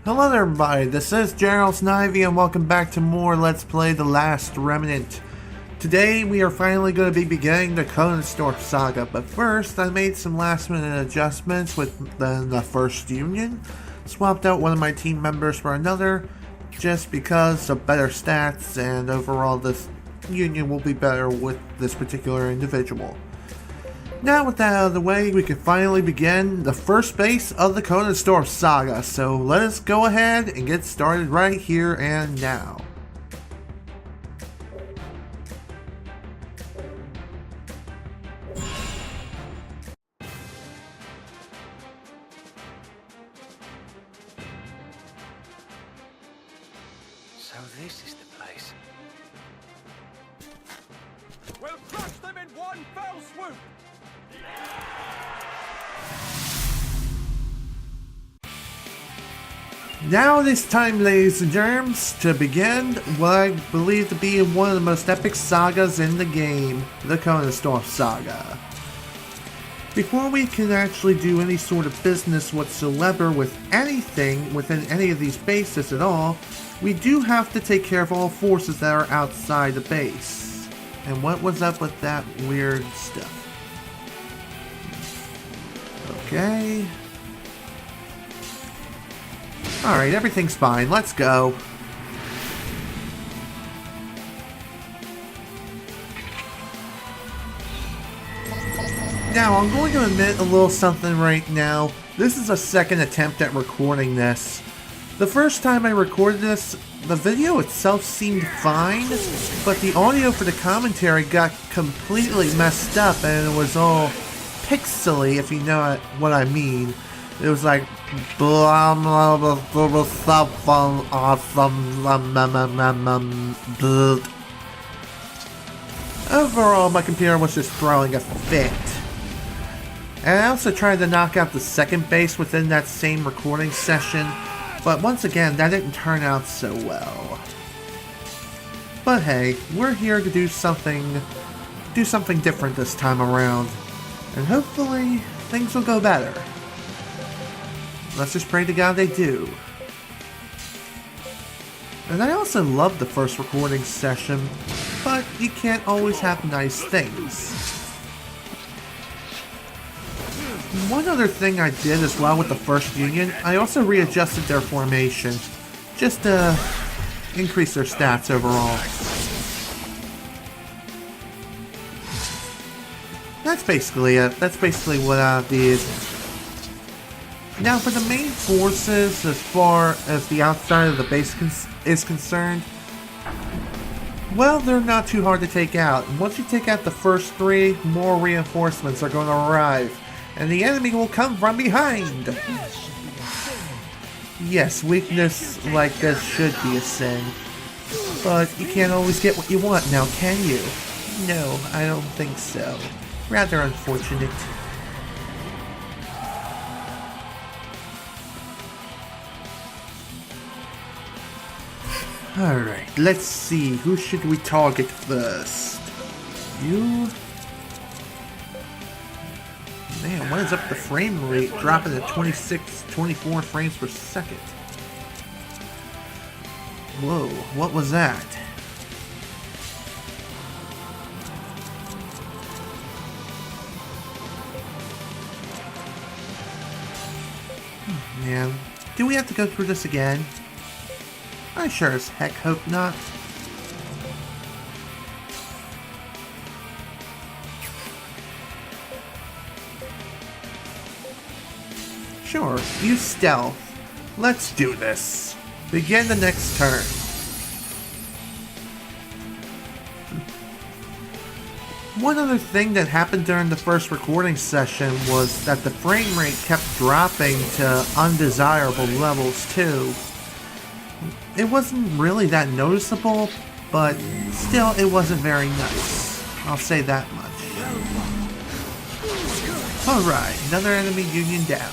Hello there everybody, this is General Snivy and welcome back to more Let's Play The Last Remnant. Today we are finally going to be beginning the Koenigsdorf Saga, but first I made some last minute adjustments with the First Union. Swapped out one of my team members for another, just because of better stats and overall this union will be better with this particular individual. Now with that out of the way, we can finally begin the first base of the Koenigsdorf Saga, so let us go ahead and get started right here and now. So this is the place. We'll crush them in one fell swoop! Now it is time, ladies and germs, to begin what I believe to be one of the most epic sagas in the game, the Koenigsdorf Saga. Before we can actually do any sort of business whatsoever with anything within any of these bases at all, we do have to take care of all forces that are outside the base. And what was up with that weird stuff? Okay. Alright, everything's fine. Let's go. Now, I'm going to admit a little something right now. This is a second attempt at recording this. The first time I recorded this, the video itself seemed fine, but the audio for the commentary got completely messed up and it was all pixely, if you know what I mean. It was like blah blah blah blah stuff on awesome. Overall, my computer was just throwing a fit. And I also tried to knock out the second base within that same recording session, but once again, that didn't turn out so well. But hey, we're here to do something different this time around, and hopefully things will go better. Let's just pray to God they do. And I also loved the first recording session, but you can't always have nice things. One other thing I did as well with the First Union, I also readjusted their formation, just to increase their stats overall. That's basically it. That's basically what I did. Now for the main forces, as far as the outside of the base is concerned, well, they're not too hard to take out. And once you take out the first three, more reinforcements are going to arrive, and the enemy will come from behind. Yes, weakness like this should be a sin, but you can't always get what you want now, can you? No, I don't think so. Rather unfortunate. Alright, let's see, who should we target first? You? Man, what is up the frame rate dropping to 26, 24 frames per second? Whoa, what was that? Man, do we have to go through this again? I sure as heck hope not. Sure, use stealth. Let's do this. Begin the next turn. One other thing that happened during the first recording session was that the frame rate kept dropping to undesirable levels too. It wasn't really that noticeable, but still it wasn't very nice. I'll say that much. Alright, another enemy union down.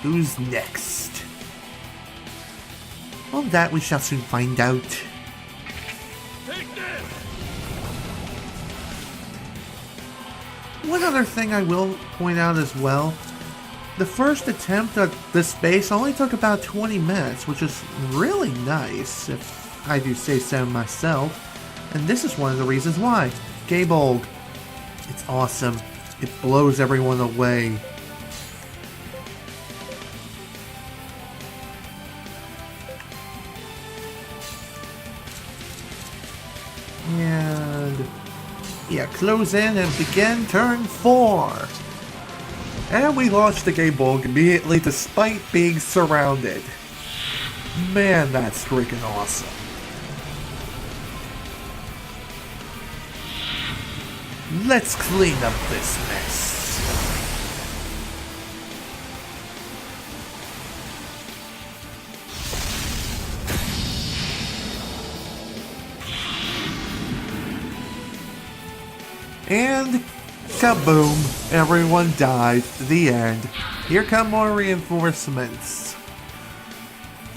Who's next? Well, that we shall soon find out. One other thing I will point out as well The first attempt at this base only took about 20 minutes, which is really nice, if I do say so myself. And this is one of the reasons why. Gabolg. It's awesome. It blows everyone away. And yeah, close in and begin turn 4. And we launch the Gabolg immediately despite being surrounded. Man, that's freaking awesome. Let's clean up this mess. And kaboom! Everyone died. The end. Here come more reinforcements.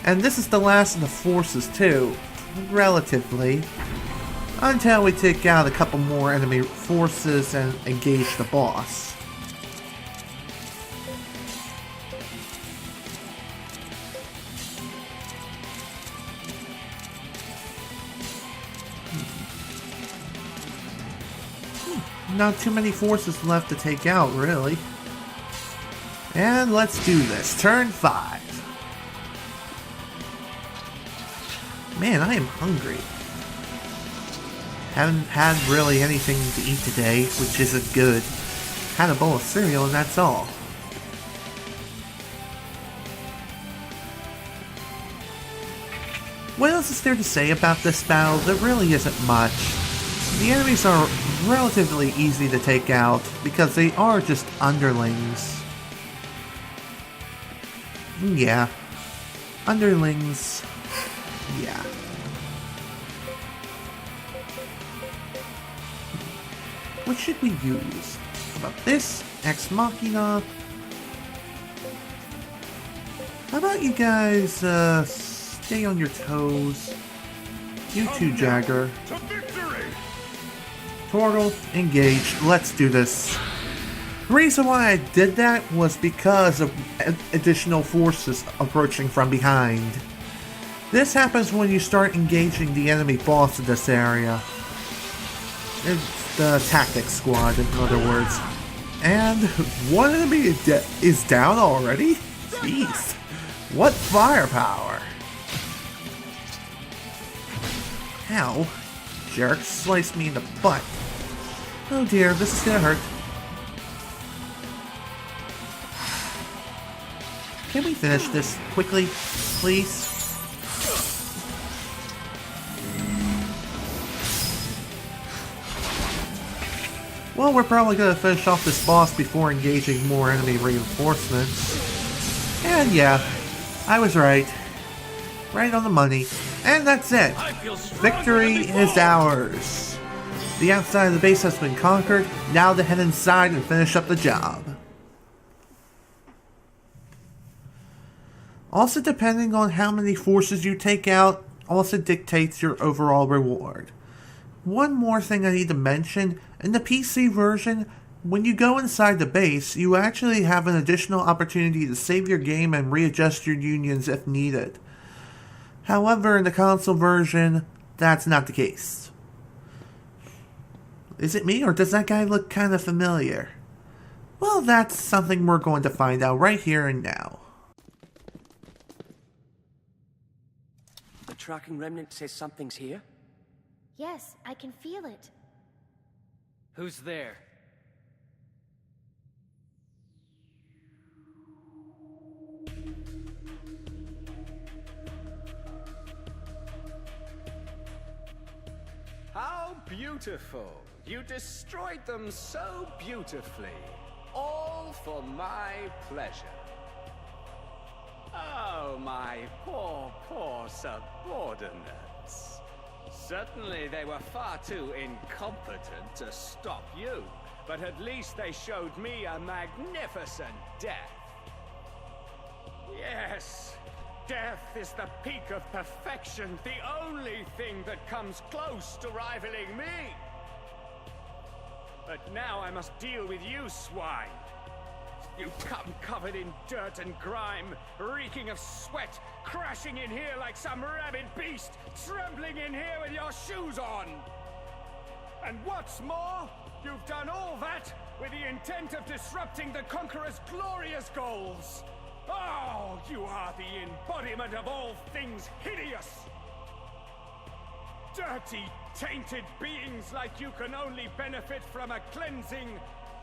And this is the last of the forces too, relatively. Until we take out a couple more enemy forces and engage the boss. Not too many forces left to take out, really. And let's do this. Turn 5. Man, I am hungry. Haven't had really anything to eat today, which isn't good. Had a bowl of cereal and that's all. What else is there to say about this battle? There really isn't much. The enemies are relatively easy to take out because they are just underlings. Yeah. Underlings. Yeah. What should we use? How about this? Ex Machina. How about you guys, stay on your toes? You too, Jagger. Turtle, engaged. Let's do this. The reason why I did that was because of additional forces approaching from behind. This happens when you start engaging the enemy boss in this area. It's the tactics squad, in other words. And one enemy is down already? Jeez. What firepower! Ow. Jerk sliced me in the butt. Oh dear, this is gonna hurt. Can we finish this quickly, please? Well, we're probably gonna finish off this boss before engaging more enemy reinforcements. And yeah, I was right. Right on the money. And that's it. Victory is ours. The outside of the base has been conquered. Now to head inside and finish up the job. Also, depending on how many forces you take out, also dictates your overall reward. One more thing I need to mention, in the PC version, when you go inside the base, you actually have an additional opportunity to save your game and readjust your unions if needed. However, in the console version, that's not the case. Is it me, or does that guy look kind of familiar? Well, that's something we're going to find out right here and now. The tracking remnant says something's here? Yes, I can feel it. Who's there? How beautiful! You destroyed them so beautifully. All for my pleasure. Oh, my poor, poor subordinates. Certainly they were far too incompetent to stop you, but at least they showed me a magnificent death. Yes, death is the peak of perfection, the only thing that comes close to rivaling me. But now I must deal with you, swine. You come covered in dirt and grime, reeking of sweat, crashing in here like some rabid beast, trembling in here with your shoes on. And what's more, you've done all that with the intent of disrupting the Conqueror's glorious goals. Oh, you are the embodiment of all things hideous. Dirty, tainted beings like you can only benefit from a cleansing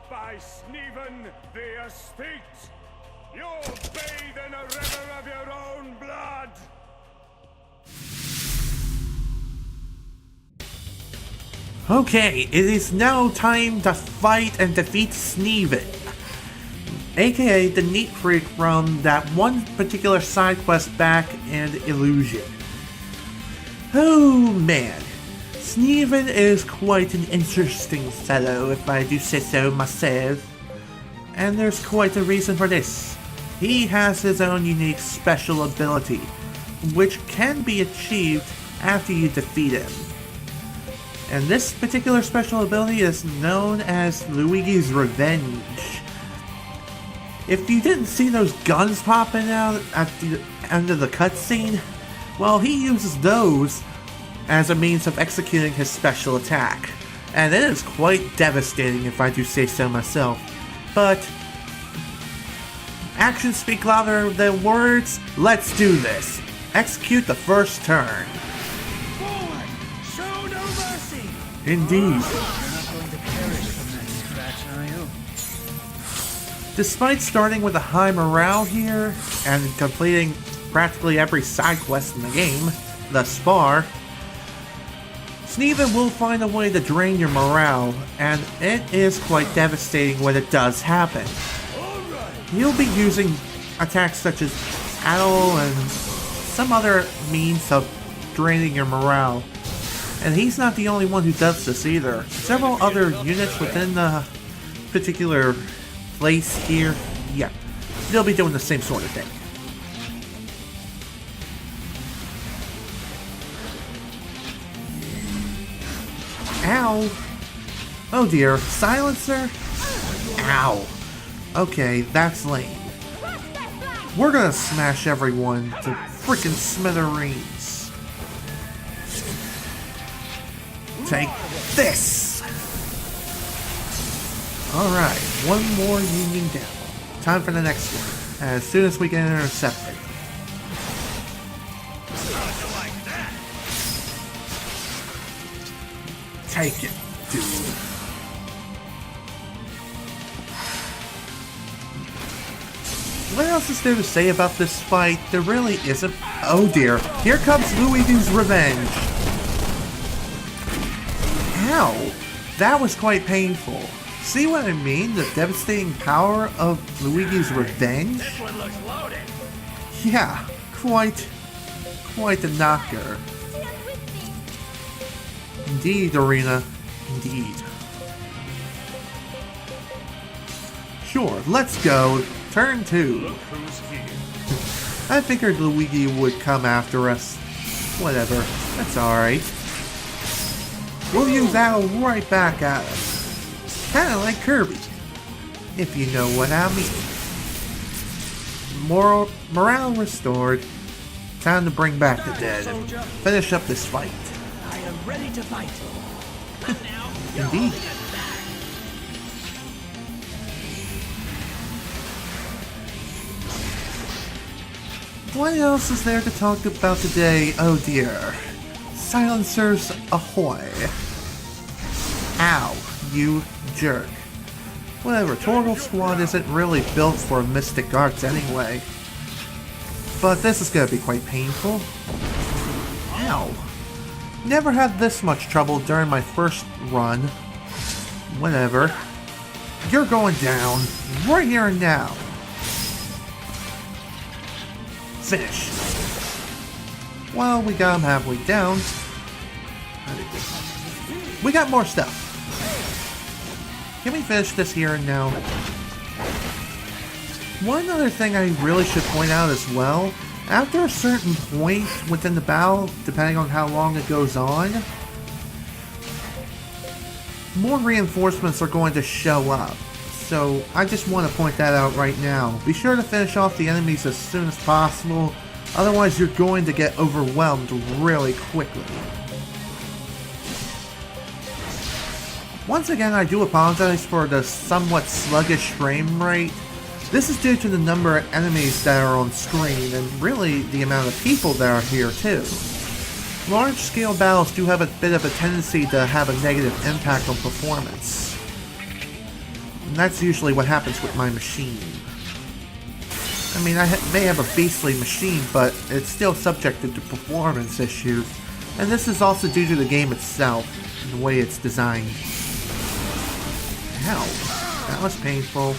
by Snievan the Estate. You'll bathe in a river of your own blood. Okay, it is now time to fight and defeat Snievan, aka the neat freak from that one particular side quest back in Illusion. Oh man, Snievan is quite an interesting fellow, if I do say so myself. And there's quite a reason for this. He has his own unique special ability, which can be achieved after you defeat him. And this particular special ability is known as Luigi's Revenge. If you didn't see those guns popping out at the end of the cutscene, well, he uses those as a means of executing his special attack. And it is quite devastating, if I do say so myself. But actions speak louder than words. Let's do this. Execute the first turn. Forward! Show no mercy! Indeed. You're not going to perish from that scratch, are you? Despite starting with a high morale here, and completing practically every side quest in the game thus far, Snievan will find a way to drain your morale, and it is quite devastating when it does happen. He'll be using attacks such as Addle and some other means of draining your morale. And he's not the only one who does this either. Several other units within the particular place here, yeah, they'll be doing the same sort of thing. Ow! Oh dear, silencer? Ow. Okay, that's lame. We're gonna smash everyone to freaking smithereens. Take this! Alright, one more union down. Time for the next one, as soon as we can intercept it. Take it, dude. What else is there to say about this fight? There really isn't. Oh dear, here comes Luigi's Revenge. Ow, that was quite painful. See what I mean? The devastating power of Luigi's Revenge? This one looks loaded. Yeah, quite a knocker. Stand with me. Indeed, Arena. Indeed. Sure, let's go. Turn 2. Look who's here. I figured Luigi would come after us. Whatever, that's alright. We'll use that right back at us. Kinda like Kirby, if you know what I mean. Morale restored. Time to bring back the dead and finish up this fight. I am ready to fight. Indeed. What else is there to talk about today? Oh dear. Silencers ahoy. Ow, you jerk. Whatever, Torgal Squad isn't really built for mystic arts anyway. But this is gonna be quite painful. Ow. Never had this much trouble during my first run. Whatever. You're going down, right here and now. Finish. Well, we got him halfway down. We got more stuff. Can we finish this here and now? One other thing I really should point out as well, after a certain point within the battle, depending on how long it goes on, more reinforcements are going to show up. so I just want to point that out right now. Be sure to finish off the enemies as soon as possible, otherwise you're going to get overwhelmed really quickly. Once again, I do apologize for the somewhat sluggish frame rate. This is due to the number of enemies that are on screen, and really the amount of people that are here too. Large-scale battles do have a bit of a tendency to have a negative impact on performance. And that's usually what happens with my machine. I mean, I may have a beastly machine, but it's still subjected to performance issues. And this is also due to the game itself, and the way it's designed. Ow, that was painful.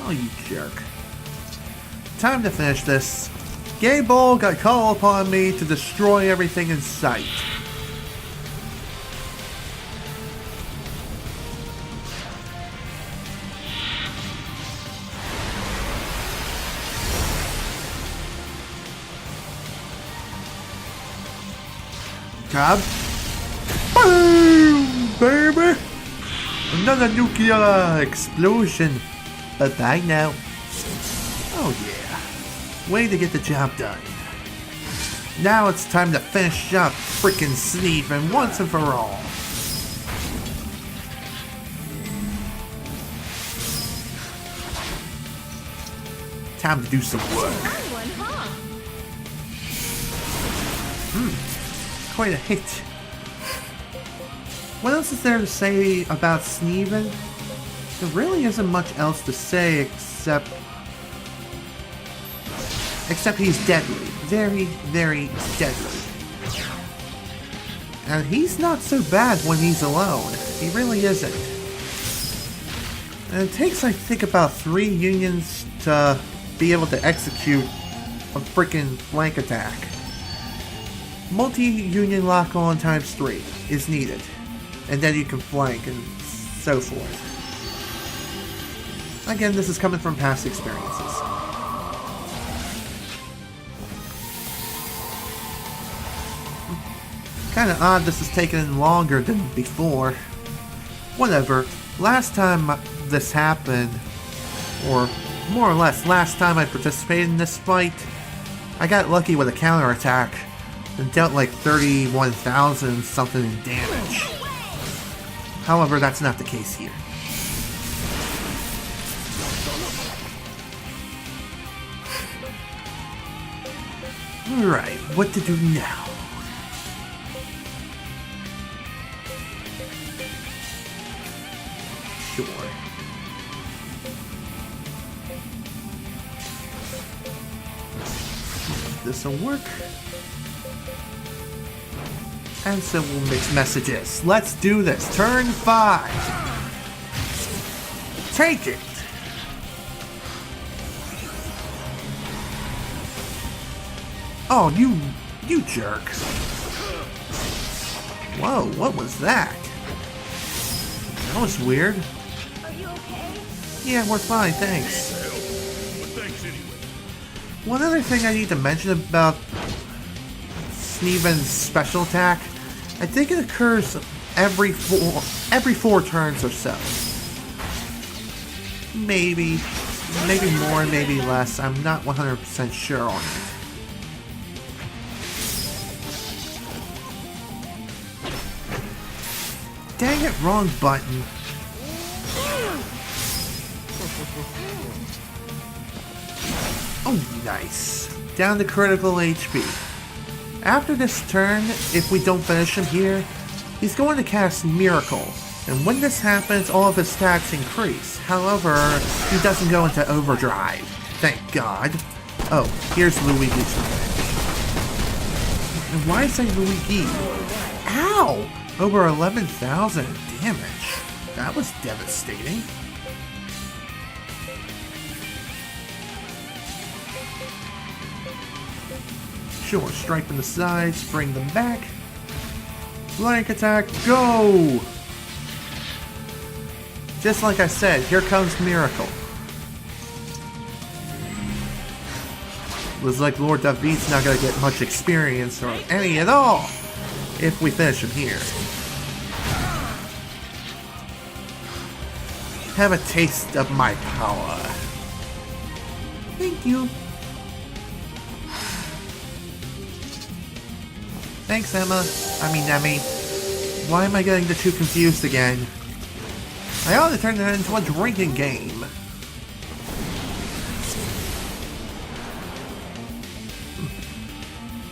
Oh, you jerk. Time to finish this. Gable got called upon me to destroy everything in sight. Job. Boom, baby! Another nuclear explosion. Bye-bye now. Oh yeah. Way to get the job done. Now it's time to finish up frickin' Snievan once and for all. Time to do some work. Quite a hit. What else is there to say about Snievan? There really isn't much else to say except he's deadly. Very, very deadly. And he's not so bad when he's alone. He really isn't. And it takes, I think, about 3 unions to be able to execute a freaking flank attack. Multi-union lock-on times 3 is needed. And then you can flank and so forth. Again, this is coming from past experiences. Kinda odd this is taking longer than before. Whatever. Last time this happened, or more or less last time I participated in this fight, I got lucky with a counterattack and dealt like 31,000 something in damage. However, that's not the case here. Alright, what to do now? Sure. This'll work. And so we'll mix messages. Let's do this. Turn 5. Take it. Oh, you jerk. Whoa, what was that? That was weird. Are you okay? Yeah, we're fine, thanks. Thanks anyway. One other thing I need to mention about Snievan's special attack, I think it occurs every four turns or so. Maybe more, maybe less. I'm not 100% sure on it. Dang it, wrong button. Oh, nice. Down to critical HP. After this turn, if we don't finish him here, he's going to cast Miracle. And when this happens, all of his stats increase. However, he doesn't go into overdrive. Thank God. Oh, here's Luigi's revenge. And why say Luigi? Ow! Over 11,000 damage. That was devastating. Sure, strike from the sides, bring them back. Flank attack, go! Just like I said, here comes Miracle. Looks like Lord David's not gonna get much experience, or any at all, if we finish him here. Have a taste of my power. Thank you. Thanks, Emma. Emmy. Why am I getting the two confused again? I ought to turn that into a drinking game.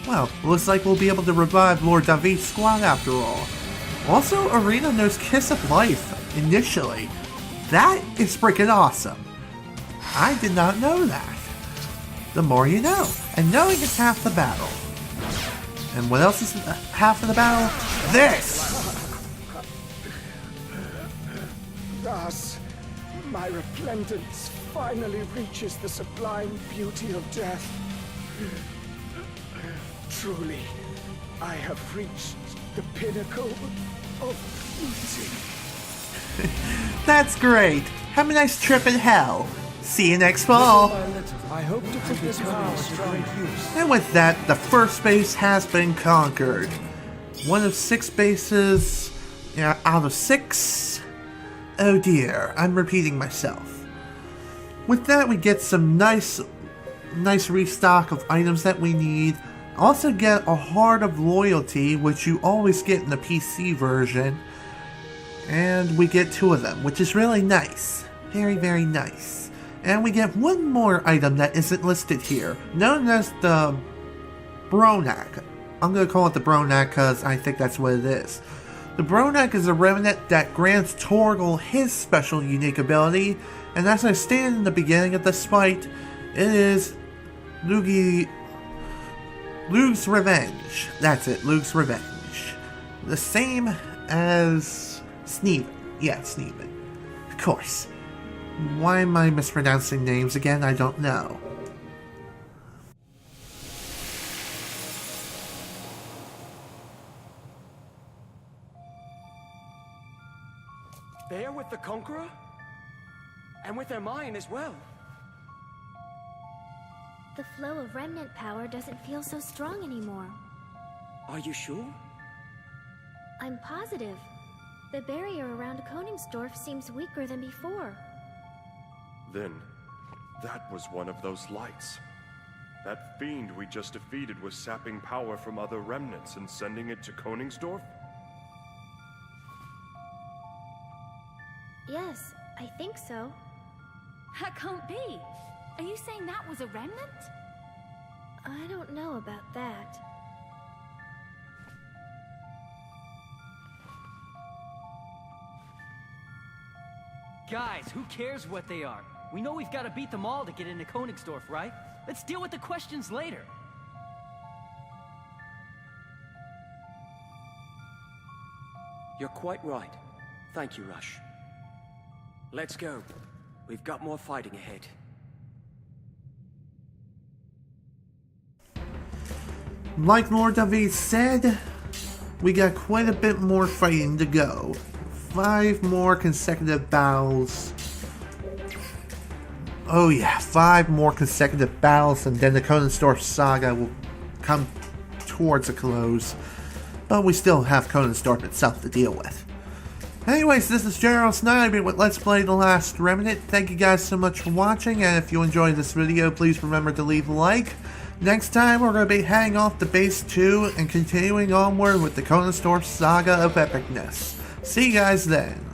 Well, looks like we'll be able to revive Lord David's squad after all. Also, Arena knows Kiss of Life, initially. That is freaking awesome. I did not know that. The more you know, and knowing is half the battle. And what else is half of the battle? This! Thus, my repentance finally reaches the sublime beauty of death. Truly, I have reached the pinnacle of beauty. That's great. Have a nice trip in hell. See you next fall. I hope to put this power to great use. And with that, the first base has been conquered. One of 6 bases out of 6. Oh dear, I'm repeating myself. With that, we get some nice restock of items that we need. Also get a Heart of Loyalty, which you always get in the PC version. And we get 2 of them, which is really nice. Very, very nice. And we get one more item that isn't listed here, known as the Bronak. I'm going to call it the Bronak because I think that's what it is. The Bronak is a remnant that grants Torgal his special unique ability, and as I stated in the beginning of this fight, it is Luke's Revenge. That's it, Luke's Revenge. The same as Snievan. Yeah, Snievan. Of course. Why am I mispronouncing names again? I don't know. They are with the Conqueror? And with their mine as well. The flow of Remnant power doesn't feel so strong anymore. Are you sure? I'm positive. The barrier around Koenigsdorf seems weaker than before. Then, that was one of those lights. That fiend we just defeated was sapping power from other remnants and sending it to Koenigsdorf? Yes, I think so. That can't be. Are you saying that was a remnant? I don't know about that. Guys, who cares what they are? We know we've got to beat them all to get into Koenigsdorf, right? Let's deal with the questions later. You're quite right. Thank you, Rush. Let's go. We've got more fighting ahead. Like Lord David said, we got quite a bit more fighting to go. 5 more consecutive battles. Oh yeah, 5 more consecutive battles, and then the Koenigsdorf Saga will come towards a close. But we still have Koenigsdorf itself to deal with. Anyways, this is General Snivy with Let's Play The Last Remnant. Thank you guys so much for watching, and if you enjoyed this video, please remember to leave a like. Next time, we're going to be heading off to Base 2 and continuing onward with the Koenigsdorf Saga of Epicness. See you guys then.